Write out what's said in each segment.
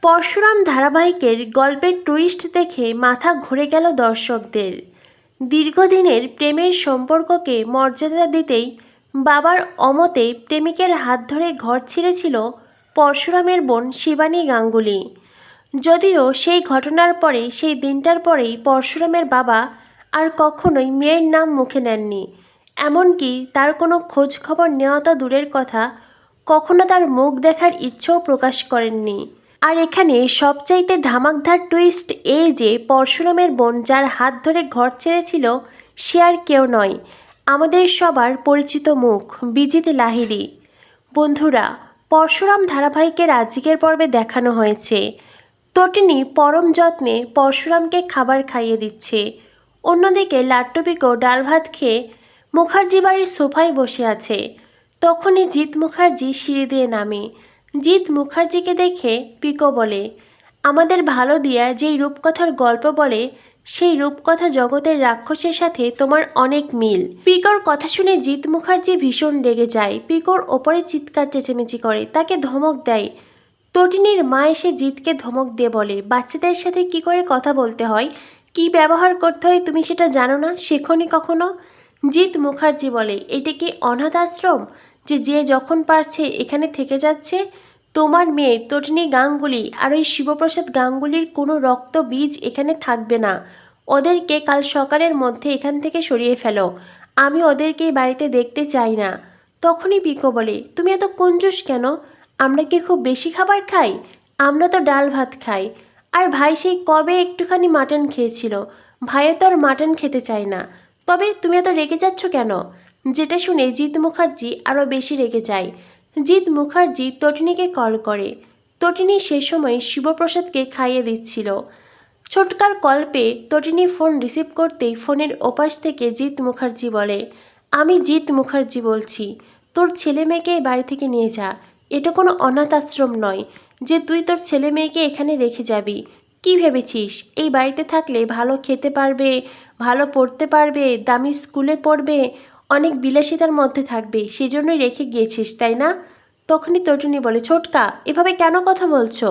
পরশুরাম ধারাবাহিকের গল্পের টুইস্ট দেখে মাথা ঘুরে গেল দর্শকদের। দীর্ঘদিনের প্রেমের সম্পর্ককে মর্যাদা দিতেই বাবার অমতে প্রেমিকের হাত ধরে ঘর ছেড়েছিল পরশুরামের বোন শিবানী গাঙ্গুলি। যদিও সেই ঘটনার পরে, সেই দিনটার পরেই পরশুরামের বাবা আর কখনোই মেয়ের নাম মুখে নেননি। এমনকি তার কোনো খোঁজ খবর নেওয়া তো দূরের কথা, কখনো তার মুখ দেখার ইচ্ছেও প্রকাশ করেননি। আর এখানে সবচাইতে ধামাকধার টুইস্ট এই যে পরশুরামের বোন যার হাত ধরে ঘর ছেড়েছিল সে আর কেউ নয়, আমাদের সবার পরিচিত মুখ বিজিত লাহিড়ী। বন্ধুরা, পরশুরাম ধারাবাহিকের আজকের পর্বে দেখানো হয়েছে তটিনী পরম যত্নে পরশুরামকে খাবার খাইয়ে দিচ্ছে। অন্যদিকে লাট্টু পিকো ডাল ভাত খেয়ে মুখার্জি বাড়ির সোফায় বসে আছে। তখনই জিৎ মুখার্জি সিঁড়ি দিয়ে নামে। জিৎ মুখার্জিকে দেখে পিকো বলে, আমাদের ভালো দিয়া যেই রূপকথার গল্প বলে সেই রূপকথা জগতের রাক্ষসের সাথে তোমার অনেক মিল। পিকোর কথা শুনে জিৎ মুখার্জি ভীষণ রেগে যায়। পিকোর ওপরে চিৎকার চেঁচেমেচি করে, তাকে ধমক দেয়। তটিনীর মা এসে জিৎকে ধমক দিয়ে বলে, বাচ্চাদের সাথে কি করে কথা বলতে হয়, কি ব্যবহার করতে হয় তুমি সেটা জানো না, শেখোনি কখনো? জিৎ মুখার্জি বলে, এটা কি অনাথ আশ্রম যে যে যখন পারছে এখানে থেকে যাচ্ছে? তোমার মেয়ে তটিনী গাঙ্গুলি আর ওই শিবপ্রসাদ গাঙ্গুলির কোনো রক্ত বীজ এখানে থাকবে না। ওদেরকে কাল সকালের মধ্যে এখান থেকে সরিয়ে ফেলো। আমি ওদেরকে বাড়িতে দেখতে চাই না। তখনই পিকো বলে, তুমি এত কঞ্জুস কেন? আমরা কি খুব বেশি খাবার খাই? আমরা তো ডাল ভাত খাই। আর ভাই সেই কবে একটুখানি মাটন খেয়েছিল, ভাইও তো আর মাটন খেতে চায় না। তবে তুমি এত রেগে যাচ্ছ কেন? যেটা শুনে জিৎ মুখার্জি আরও বেশি রেগে যায়। জিৎ মুখার্জি তটিনীকে কল করে। তটিনী সে সময় শিবপ্রসাদকে খাইয়ে দিচ্ছিল। ছোটকার কল পেয়ে তটিনী ফোন রিসিভ করতেই ফোনের ওপাশ থেকে জিৎ মুখার্জি বলে, আমি জিৎ মুখার্জি বলছি, তোর ছেলে মেয়েকে বাড়ি থেকে নিয়ে যা। এটা কোনো অনাথ আশ্রম নয় যে তুই তোর ছেলে মেয়েকে এখানে রেখে যাবি। কি ভেবেছিস এই বাড়িতে থাকলে ভালো খেতে পারবে, ভালো পড়তে পারবে, দামি স্কুলে পড়বে, অনেক বিলাসিতার মধ্যে থাকবে, সেজন্যই রেখে গিয়েছিস তাই না? তখনই তটিনী বলে, ছোটকা এভাবে কেন কথা বলছো?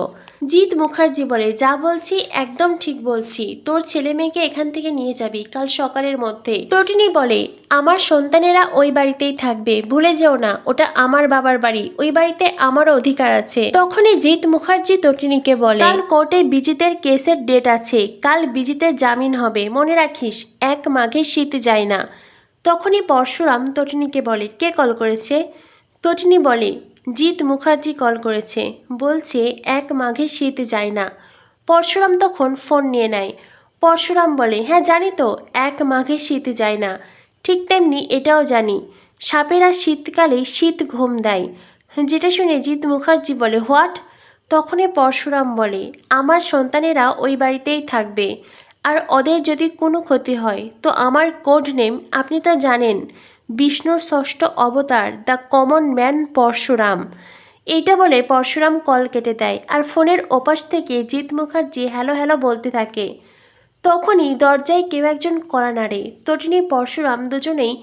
জিৎ মুখার্জি বলে, যা বলছি একদম ঠিক বলছি, তোর ছেলে মেয়েকে এখান থেকে নিয়ে যাবি কাল সকালের মধ্যে। তটিনী বলে, আমার সন্তানেরা ওই বাড়িতেই থাকবে, ভুলে যেও না ওটা আমার বাবার বাড়ি, ওই বাড়িতে আমারও অধিকার আছে। তখনই জিৎ মুখার্জি তটিনীকে বলে, কাল কোর্টে বিজিতের কেসের ডেট আছে, কাল বিজিতের জামিন হবে, মনে রাখিস 1 মাঘে শীত যায় না। তখনই পরশুরাম তটিনীকে বলে, কে কল করেছে? তটিনী বলে, জিৎ মুখার্জি কল করেছে, বলছে 1 মাঘে শীত যায় না। পরশুরাম তখন ফোন নিয়ে নেয়। পরশুরাম বলে, হ্যাঁ জানি তো 1 মাঘে শীত যায় না, ঠিক তেমনি এটাও জানি সাপেরা শীতকালে শীত ঘুম দেয়। যেটা শুনে জিৎ মুখার্জি বলে, হোয়াট? তখনই পরশুরাম বলে, আমার সন্তানেরা ওই বাড়িতেই থাকবে, আর ওদের যদি কোনো ক্ষতি হয় তো আমার কোড নেম আপনি তো জানেন, বিষ্ণুর ষষ্ঠ অবতার দ্য কমন ম্যান পরশুরাম। এইটা বলে পরশুরাম কল কেটে দেয়। আর ফোনের ওপাশ থেকে জিৎ মুখার্জি হ্যালো হ্যালো বলতে থাকে। তখনই দরজায় কেউ একজন কড়া নাড়ে। তটিনী পরশুরাম দুজনেই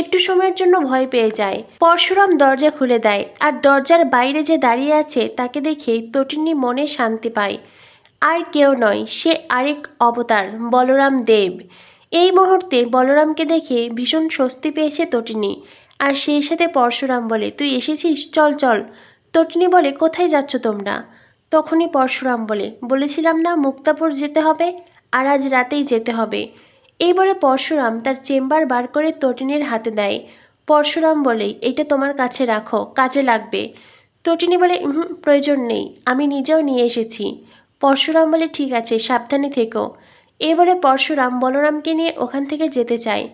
একটু সময়ের জন্য ভয় পেয়ে যায়। পরশুরাম দরজা খুলে দেয়, আর দরজার বাইরে যে দাঁড়িয়ে আছে তাকে দেখে তটিনী মনে শান্তি পায়। আর কেউ নয়, সে আরেক অবতার বলরাম দেব। এই মুহূর্তে বলরামকে দেখে ভীষণ স্বস্তি পেয়েছে তটিনী। আর সেই সাথে পরশুরাম বলে, তুই এসেছিস, চল চল। তটিনী বলে, কোথায় যাচ্ছ তোমরা? তখনই পরশুরাম বলে, বলেছিলাম না মুক্তাপুর যেতে হবে, আর আজ রাতেই যেতে হবে। এই বলে পরশুরাম তার চেম্বার বার করে তটিনীর হাতে দেয়। পরশুরাম বলে, এটা তোমার কাছে রাখো, কাজে লাগবে। তটিনী বলে, প্রয়োজন নেই, আমি নিজেও নিয়ে এসেছি। পরশুরাম বলে, ঠিক আছে, সাবধানে থেকো। এই বলে পরশুরাম বলরামকে নিয়ে ওখান থেকে যেতে চায়।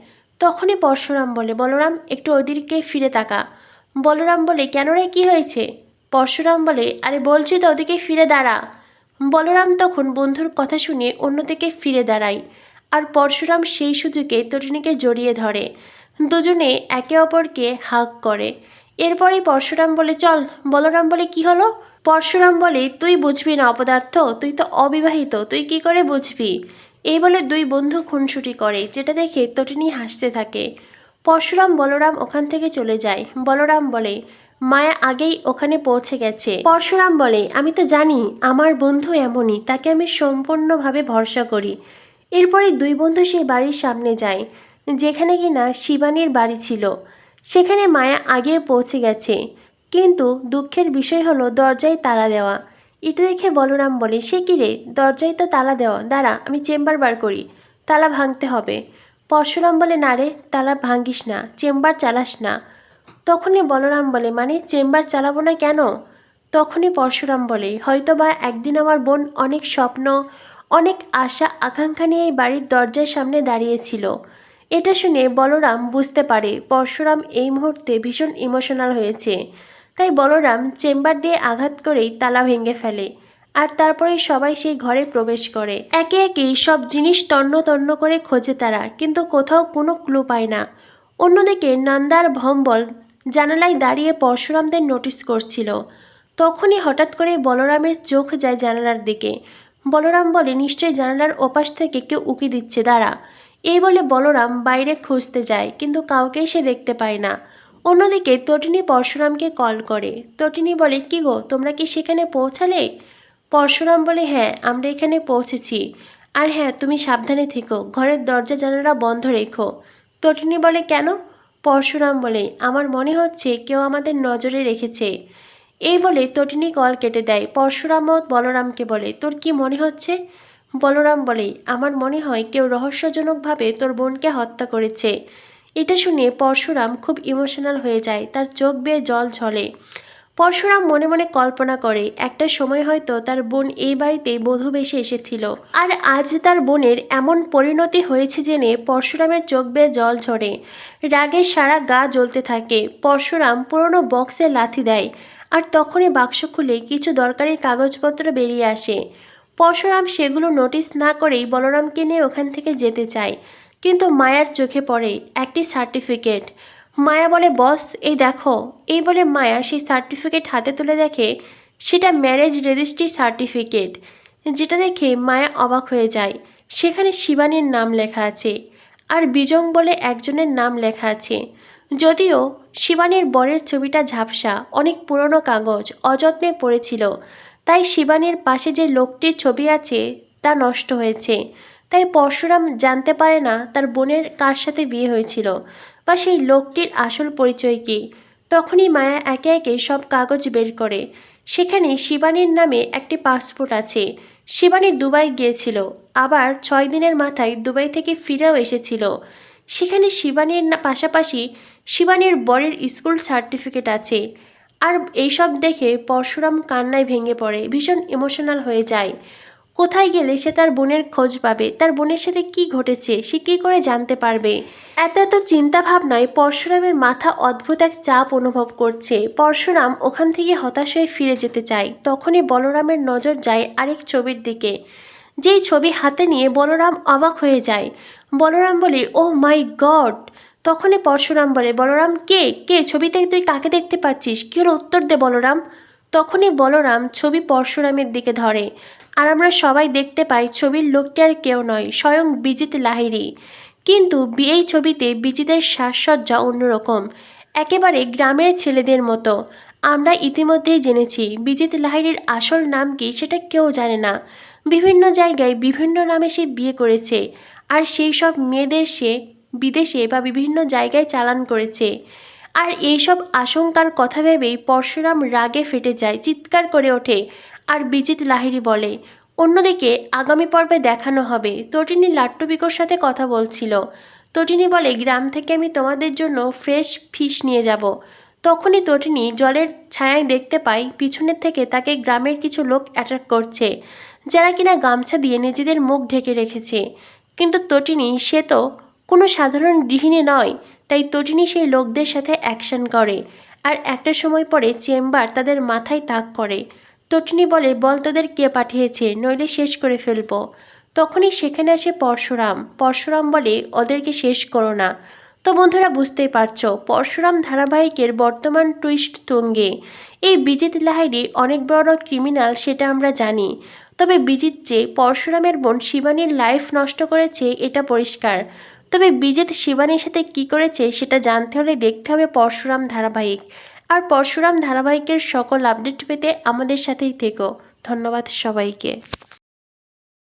তখনই পরশুরাম বলে, বলরাম একটু ওদিকে ফিরে তাকা। বলরাম বলে, কেন রে, কী হয়েছে? পরশুরাম বলে, আরে বলছি তো ওদিকে ফিরে দাঁড়া। বলরাম তখন বন্ধুর কথা শুনে অন্যদিকে ফিরে দাঁড়ায়। আর পরশুরাম সেই সুযোগে তটিনীকে জড়িয়ে ধরে। দুজনে একে অপরকে হাগ করে। এরপরেই পরশুরাম বলে, চল। বলরাম বলে, কি হলো? পরশুরাম বলে, তুই বুঝবি না অপদার্থ, তুই তো অবিবাহিত, তুই কি করে বুঝবি? এই বলে দুই বন্ধু খুনসুটি করে, যেটা দেখে তটিনী হাসতে থাকে। পরশুরাম বলরাম ওখান থেকে চলে যায়। বলরাম বলে, মায়া আগেই ওখানে পৌঁছে গেছে। পরশুরাম বলে, আমি তো জানি আমার বন্ধু এমনই, তাকে আমি সম্পূর্ণভাবে ভরসা করি। এরপরে দুই বন্ধু সেই বাড়ির সামনে যায় যেখানে কিনা শিবানীর বাড়ি ছিল। সেখানে মায়া আগে পৌঁছে গেছে, কিন্তু দুঃখের বিষয় হলো দরজায় তালা দেওয়া। এটা দেখে বলরাম বলে, সে কি রে, দরজায় তো তালা দেওয়া, দাঁড়া আমি চেম্বার বার করি, তালা ভাঙতে হবে। পরশুরাম বলে, না রে, তালা ভাঙিস না, চেম্বার চালাস না। তখনই বলরাম বলে, মানে চেম্বার চালাবো না কেন? তখনই পরশুরাম বলে, হয়তোবা একদিন আমার বোন অনেক স্বপ্ন, অনেক আশা আকাঙ্ক্ষা নিয়ে এই বাড়ির দরজার সামনে দাঁড়িয়েছিল। এটা শুনে বলরাম বুঝতে পারে পরশুরাম এই মুহূর্তে ভীষণ ইমোশনাল হয়েছে। তাই বলরাম চেম্বার দিয়ে আঘাত করেই তালা ভেঙে ফেলে। আর তারপরেই সবাই সেই ঘরে প্রবেশ করে। একে একে সব জিনিস তন্ন তন্ন করে খোঁজে তারা, কিন্তু কোথাও কোনো ক্লু পায় না। অন্যদিকে নন্দার ভম্বল জানালায় দাঁড়িয়ে পরশুরামদের নোটিস করছিল। তখনই হঠাৎ করে বলরামের চোখ যায় জানালার দিকে। বলরাম বলে, নিশ্চয়ই জানালার ওপাশ থেকে কেউ উকি দিচ্ছে, দাঁড়া। এই বলে বলরাম বাইরে খুঁজতে যায়, কিন্তু কাউকেই সে দেখতে পায় না। অন্যদিকে তটিনী পরশুরামকে কল করে। তটিনী বলে, কি গো, তোমরা কি সেখানে পৌঁছালে? পরশুরাম বলে, হ্যাঁ, আমরা এখানে পৌঁছেছি। আর হ্যাঁ, তুমি সাবধানে থেকো, ঘরের দরজা জানালা বন্ধ রেখো। তটিনী বলে, কেন? পরশুরাম বলে, আমার মনে হচ্ছে কেউ আমাদের নজরে রেখেছে। এই বলে তটিনী কল কেটে দেয়। পরশুরাম ও বলরামকে বলে, তোর কি মনে হচ্ছে? বলরাম বলে, আমার মনে হয় কেউ রহস্যজনকভাবে তোর বোনকে হত্যা করেছে। এটা শুনে পরশুরাম খুব ইমোশনাল হয়ে যায়, তার চোখ বেয়ে জল ঝরে। পরশুরাম মনে মনে কল্পনা করে একটা সময় হয়তো তার বোন এই বাড়িতে বধূ বেশে এসেছিল, আর আজ তার বোনের এমন পরিণতি হয়েছে জেনে পরশুরামের চোখ বেয়ে জল ঝরে। রাগে সারা গা জ্বলতে থাকে। পরশুরাম পুরনো বক্সে লাথি দেয়, আর তখনই বাক্স খুলে কিছু দরকারি কাগজপত্র বেরিয়ে আসে। পরশুরাম সেগুলো নোটিস না করেই বলরামকে নিয়ে ওখান থেকে যেতে চায়, কিন্তু মায়ার চোখে পড়ে একটি সার্টিফিকেট। মায়া বলে, বস এই দেখো। এই বলে মায়া সেই সার্টিফিকেট হাতে তুলে দেখে সেটা ম্যারেজ রেজিস্ট্রি সার্টিফিকেট। যেটা দেখে মায়া অবাক হয়ে যায়। সেখানে শিবানীর নাম লেখা আছে, আর বিজং বলে একজনের নাম লেখা আছে। যদিও শিবানীর বরের ছবিটা ঝাপসা, অনেক পুরনো কাগজ, অযত্নে পড়েছিল, তাই শিবানীর পাশে যে লোকটির ছবি আছে তা নষ্ট হয়েছে। তাই পরশুরাম জানতে পারে না তার বোনের কার সাথে বিয়ে হয়েছিল, বা সেই লোকটির আসল পরিচয় কী। তখনই মায়া একে একে সব কাগজ বের করে। সেখানে শিবানীর নামে একটি পাসপোর্ট আছে। শিবানী দুবাই গিয়েছিল, আবার 6 দিনের মাথায় দুবাই থেকে ফিরেও এসেছিল। সেখানে শিবানীর পাশাপাশি শিবানীর বরের স্কুল সার্টিফিকেট আছে। আর এইসব দেখে পরশুরাম কান্নায় ভেঙে পড়ে, ভীষণ ইমোশনাল হয়ে যায়। কোথায় গেলে সে তার বোনের খোঁজ পাবে, তার বোনের সাথে কি ঘটেছে সে কী করে জানতে পারবে? এত এত চিন্তা ভাবনায় পরশুরামের মাথা অদ্ভুত এক চাপ অনুভব করছে। পরশুরাম ওখান থেকে হতাশ হয়ে ফিরে যেতে চায়। তখনই বলরামের নজর যায় আরেক ছবির দিকে। যেই ছবি হাতে নিয়ে বলরাম অবাক হয়ে যায়। বলরাম বলে, ও মাই গড। তখনই পরশুরাম বলে, বলরাম কে কে ছবিতে তুই কাকে দেখতে পাচ্ছিস? কী হলো, উত্তর দে বলরাম। তখনই বলরাম ছবি পরশুরামের দিকে ধরে, আর আমরা সবাই দেখতে পাই ছবির লোকটি আর কেউ নয়, স্বয়ং বিজিত লাহিড়ী। কিন্তু এই ছবিতে বিজিতের সাজসজ্জা অন্যরকম, একেবারে গ্রামের ছেলেদের মতো। আমরা ইতিমধ্যেই জেনেছি বিজিত লাহিড়ীর আসল নাম কি সেটা কেউ জানে না। বিভিন্ন জায়গায় বিভিন্ন নামে সে বিয়ে করেছে, আর সেই সব মেয়েদের সে বিদেশে বা বিভিন্ন জায়গায় চালান করেছে। আর এইসব আশঙ্কার কথা ভেবেই পরশুরাম রাগে ফেটে যায়, চিৎকার করে ওঠে। আর বিজিত লাহিড়ী বলে, অন্যদিকে আগামী পর্বে দেখানো হবে তটিনী লাট্টুবিকোর সাথে কথা বলছিল। তটিনী বলে, গ্রাম থেকে আমি তোমাদের জন্য ফ্রেশ ফিশ নিয়ে যাব। তখনই তটিনী জলের ছায়ায় দেখতে পাই পিছনের থেকে তাকে গ্রামের কিছু লোক অ্যাটাক করছে, যারা কিনা গামছা দিয়ে নিজেদের মুখ ঢেকে রেখেছে। কিন্তু তটিনী সে তো কোনো সাধারণ গৃহিণী নয়, তাই তটিনী সেই লোকদের সাথে অ্যাকশন করে। আর একটা সময় পরে চেম্বার তাদের মাথায় তাক করে। তটিনী বলে, বল তোদের কে পাঠিয়েছে, নইলে শেষ করে ফেলবো। তখনই সেখানে আসে পরশুরাম। পরশুরাম বলে, ওদেরকে শেষ করো না। তো বন্ধুরা, বুঝতেই পারছো পরশুরাম ধারাবাহিকের বর্তমান টুইস্ট তুঙ্গে। এই বিজিত লাহিড়ী অনেক বড় ক্রিমিনাল সেটা আমরা জানি, তবে বিজিত যে পরশুরামের বোন শিবানীর লাইফ নষ্ট করেছে এটা পরিষ্কার। তবে বিজিত শিবানীর সাথে কি করেছে সেটা জানতে হলে দেখতে হবে পরশুরাম ধারাবাহিক। আর পরশুরাম ধারাবাহিকের সকল আপডেট পেতে আমাদের সাথেই থেকো। ধন্যবাদ সবাইকে।